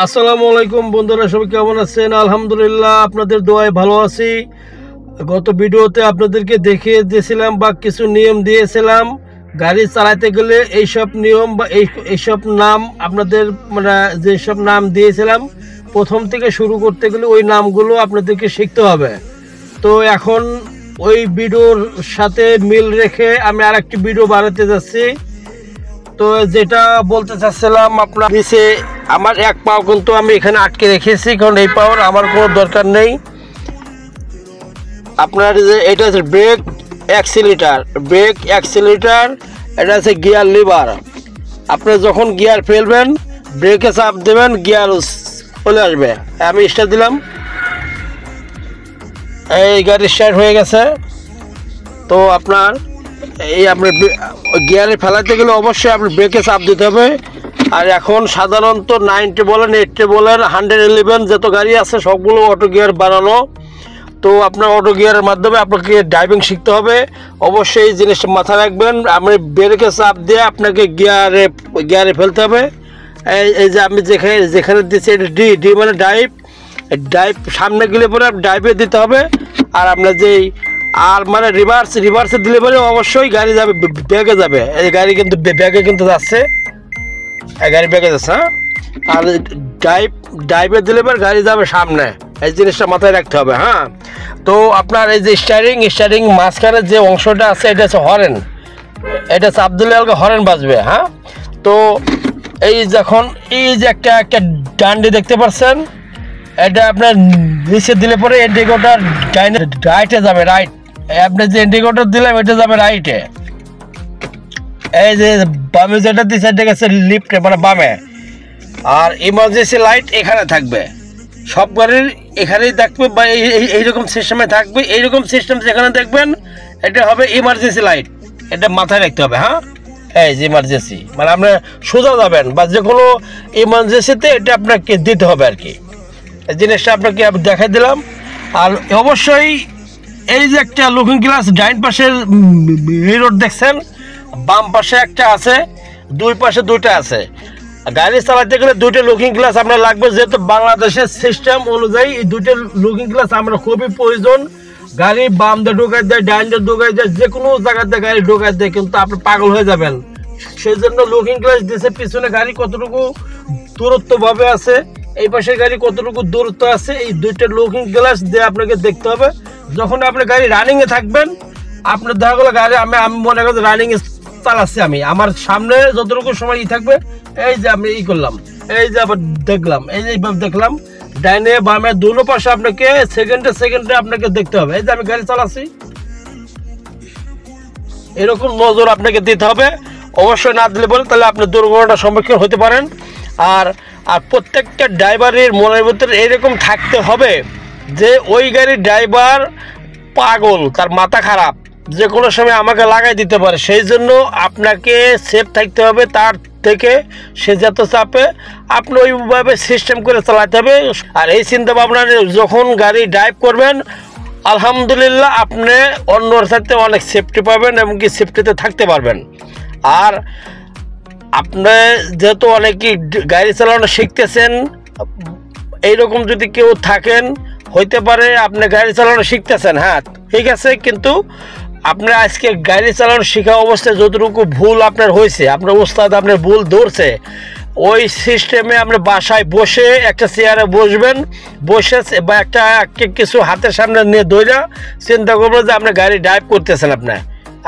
আসসালামু আলাইকুম বন্ধুরা, সবাই কেমন আছেন? আলহামদুলিল্লাহ, আপনাদের দোয়ায় ভালো আছি। গত ভিডিওতে আপনাদেরকে দেখিয়ে দিয়েছিলাম বা কিছু নিয়ম দিয়েছিলাম গাড়ি চালাতে গেলে। এইসব নিয়ম বা এইসব নাম আপনাদের মানে যেসব নাম দিয়েছিলাম প্রথম থেকে শুরু করতে গেলে ওই নামগুলো আপনাদেরকে শিখতে হবে। তো এখন ওই ভিডিওর সাথে মিল রেখে আমি আরেকটি ভিডিও বানাতে যাচ্ছি। তো যেটা বলতে চাচ্ছিলাম, আপনার নিচে আমার এক পাও কিন্তু আমি এখানে আটকে রেখেছি, কারণ এই পাওয়ার আমার কোনো দরকার নেই। আপনার যে এটা হচ্ছে ব্রেক অ্যাক্সিলারেটর, এটা হচ্ছে গিয়ার লিভার। আপনি যখন গিয়ার ফেলবেন ব্রেকে চাপ দেবেন, গিয়ার চলে আসবে। আমি স্টার্ট দিলাম, এই গাড়ি স্টার্ট হয়ে গেছে। তো আপনার এই আপনি গিয়ারে ফেলাতে গেলে অবশ্যই আপনি ব্রেকে চাপ দিতে হবে। আর এখন সাধারণত 90 বলেন, 80 বলেন, 111 যত গাড়ি আছে সবগুলো অটো গিয়ার বানানো। তো আপনার অটো গিয়ারের মাধ্যমে আপনাকে ড্রাইভিং শিখতে হবে। অবশ্যই এই জিনিসটা মাথায় রাখবেন, আপনি ব্রেকে চাপ দিয়ে আপনাকে গিয়ারে ফেলতে হবে। এই যে আমি যেখানে দিচ্ছি এটা ডি মানে ড্রাইভ সামনে গেলে পরে ড্রাইভে দিতে হবে। আর আপনার যেই আর মানে রিভার্সে দিলে পরে অবশ্যই গাড়ি যাবে, ব্যাগে যাবে। এই গাড়ি কিন্তু ব্যাগে কিন্তু যাচ্ছে, গাড়ি ব্যাগে যাচ্ছে। হ্যাঁ, আর ড্রাইভে দিলে পরে গাড়ি যাবে সামনে। এই জিনিসটা মাথায় রাখতে হবে। হ্যাঁ, তো আপনার এই যে স্টারিং মাঝখানে যে অংশটা আছে এটা হচ্ছে হরেন, এটা চাপ দিলে হরেন বাজবে। হ্যাঁ, তো এই যখন এই যে একটা ডান্ডি দেখতে পাচ্ছেন, এটা আপনার নিচে দিলে পরে ইন্ডিকেটর রাইটে যাবে। রাইট, আপনি যে ইন্ডিকেটর দিলাম এটা যাবে রাইটে। এই যে বামে যেটা দিচ্ছে এটা গেছে লিফটে মানে বামে। আর ইমার্জেন্সি লাইট এখানে থাকবে, সব গাড়ির এখানেই থাকবে বা এইরকম সিস্টেমে থাকবে। এইরকম সিস্টেম যেখানে দেখবেন এটা হবে ইমার্জেন্সি লাইট, এটা মাথায় রাখতে হবে। হ্যাঁ, এই যে ইমার্জেন্সি মানে আপনার সোজা যাবেন বা যে কোনো ইমার্জেন্সিতে এটা আপনাকে দিতে হবে আর কি। এই জিনিসটা আপনাকে দেখাই দিলাম। আর অবশ্যই এই যে একটা লুকিং গ্লাস ডাইন পাশের মিরর দেখছেন, বাম পাশে একটা আছে, দুই পাশে দুইটা আছে। গাড়ি চালাতে গেলে দুইটা লুকিং গ্লাস আপনার লাগবে, যেহেতু বাংলাদেশের সিস্টেম অনুযায়ী এই দুইটা লুকিং গ্লাস আমরা খুবই প্রয়োজন। গাড়ি বাম দিয়ে ঢোকাই দেয়, ডাইন দিয়ে ঢোকাই দেয়, যে কোনো জায়গাতে গাড়ি ঢোকাই দেয়, কিন্তু আপনি পাগল হয়ে যাবেন। সেই জন্য লুকিং গ্লাস দিয়েছে। পিছনে গাড়ি কতটুকু দূরত্ব ভাবে আছে, এই পাশের গাড়ি কতটুকু দূরত্ব আছে, এই দুইটা লুকিং গ্লাস দিয়ে আপনাকে দেখতে হবে। যখন আপনি গাড়ি রানিংয়ে থাকবেন, আপনার দেখা গেলো গাড়ি আমি মনে করি রানিংয়ে চালাচ্ছি, আমি আমার সামনে যতটুকু সময় থাকবে, এই যে আমি করলাম, এই যে আবার দেখলাম, এই যে এইভাবে দেখলাম, ডাইনে বামে দুনো পাশে আপনাকে সেকেন্ডে আপনাকে দেখতে হবে। এই যে আমি গাড়ি চালাচ্ছি, এরকম নজর আপনাকে দিতে হবে। অবশ্যই না দিলে বলে তাহলে আপনি দুর্ঘটনার সম্মুখীন হতে পারেন। আর প্রত্যেকটা ড্রাইভারের মনের ভিতরে এরকম থাকতে হবে যে ওই গাড়ির ড্রাইভার পাগল, তার মাথা খারাপ, যে কোনো সময় আমাকে লাগাই দিতে পারে। সেই জন্য আপনাকে সেফ থাকতে হবে তার থেকে। সে যত চাপে আপনি ওইভাবে সিস্টেম করে চালাতে হবে। আর এই চিন্তা ভাবনা যখন গাড়ি ড্রাইভ করবেন, আলহামদুলিল্লাহ আপনি অন্যর সাথে অনেক সেফটি পাবেন, এমনকি সেফটিতে থাকতে পারবেন। আর আপনি যেহেতু অনেকেই গাড়ি চালানো শিখতেছেন, এইরকম যদি কেউ থাকেন, হইতে পারে আপনি গাড়ি চালানো শিখতেছেন। হ্যাঁ, ঠিক আছে, কিন্তু আপনি আজকে গাড়ি চালানো শেখা অবস্থায় যতটুকু ভুল আপনার হয়েছে, আপনার ওস্তাদ আপনার ভুল ধরছে, ওই সিস্টেমে আপনি বাসায় বসে একটা চেয়ারে বসবেন, বসে বা একটা কিছু হাতের সামনে নিয়ে ধরে চিন্তা করবেন যে আপনি গাড়ি ড্রাইভ করতেছেন।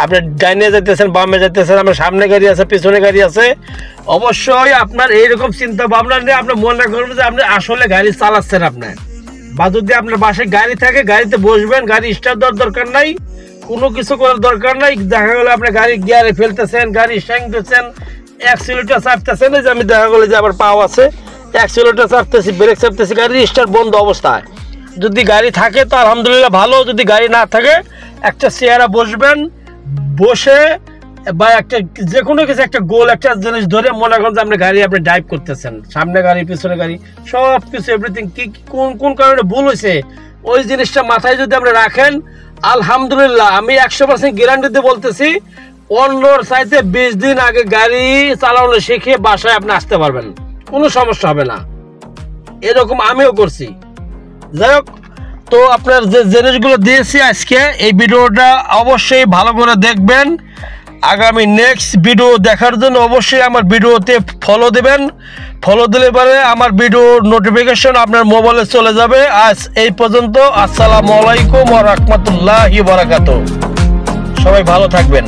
আপনি ডাইনে যেতেছেন, বামে যেতেছেন, আপনার সামনে গাড়ি আছে, পিছনে গাড়ি আছে। অবশ্যই আপনার এইরকম চিন্তা ভাবনা নিয়ে আপনি মনে করবেন যে আপনি আসলে গাড়ি চালাচ্ছেন। আপনার বা যদি আপনার বাসায় গাড়ি থাকে, গাড়িতে বসবেন, গাড়ি স্টার্ট দেওয়ার দরকার নাই, কোনো কিছু করার দরকার নাই। দেখা গেলো আপনি গাড়ি গিয়ারে ফেলতেছেন, গাড়ি স্টার্ট দিচ্ছেন, অ্যাক্সিলারেটর চাপতেছেন, এই যে আমি দেখা গেলো যে আবার পাও আছে, অ্যাক্সিলারেটর চাপতেছি, ব্রেক চাপতেছি, গাড়ি স্টার্ট বন্ধ অবস্থায়। যদি গাড়ি থাকে তো আলহামদুলিল্লাহ ভালো, যদি গাড়ি না থাকে একটা চেয়ারে বসবেন, বসে বা একটা যে কোনো কিছু একটা গোল একটা জিনিস ধরে মনে করেন যে আপনি গাড়ি আপনি ড্রাইভ করতেছেন, সামনে গাড়ি পিছনে গাড়ি সব কিছু এভরিথিং কি কোন কারণে ভুল হয়েছে ওই জিনিসটা মাথায় যদি আপনি রাখেন, আলহামদুলিল্লাহ আমি 100% গ্যারান্টি দিয়ে বলতেছি অন্যর চাইতে 20 দিন আগে গাড়ি চালানো শিখে বাসায় আপনি আসতে পারবেন, কোনো সমস্যা হবে না। এরকম আমিও করছি। যাই হোক, তো আপনার যে জিনিসগুলো দিয়েছি আজকে, এই ভিডিওটা অবশ্যই ভালো করে দেখবেন। আগামী নেক্সট ভিডিও দেখার জন্য অবশ্যই আমার ভিডিওতে ফলো দেবেন। ফলো দিলে পরে আমার ভিডিওর নোটিফিকেশন আপনার মোবাইলে চলে যাবে। আজ এই পর্যন্ত। আসসালামু আলাইকুম ওয়া রাহমাতুল্লাহি ওয়া বারাকাতুহু। সবাই ভালো থাকবেন।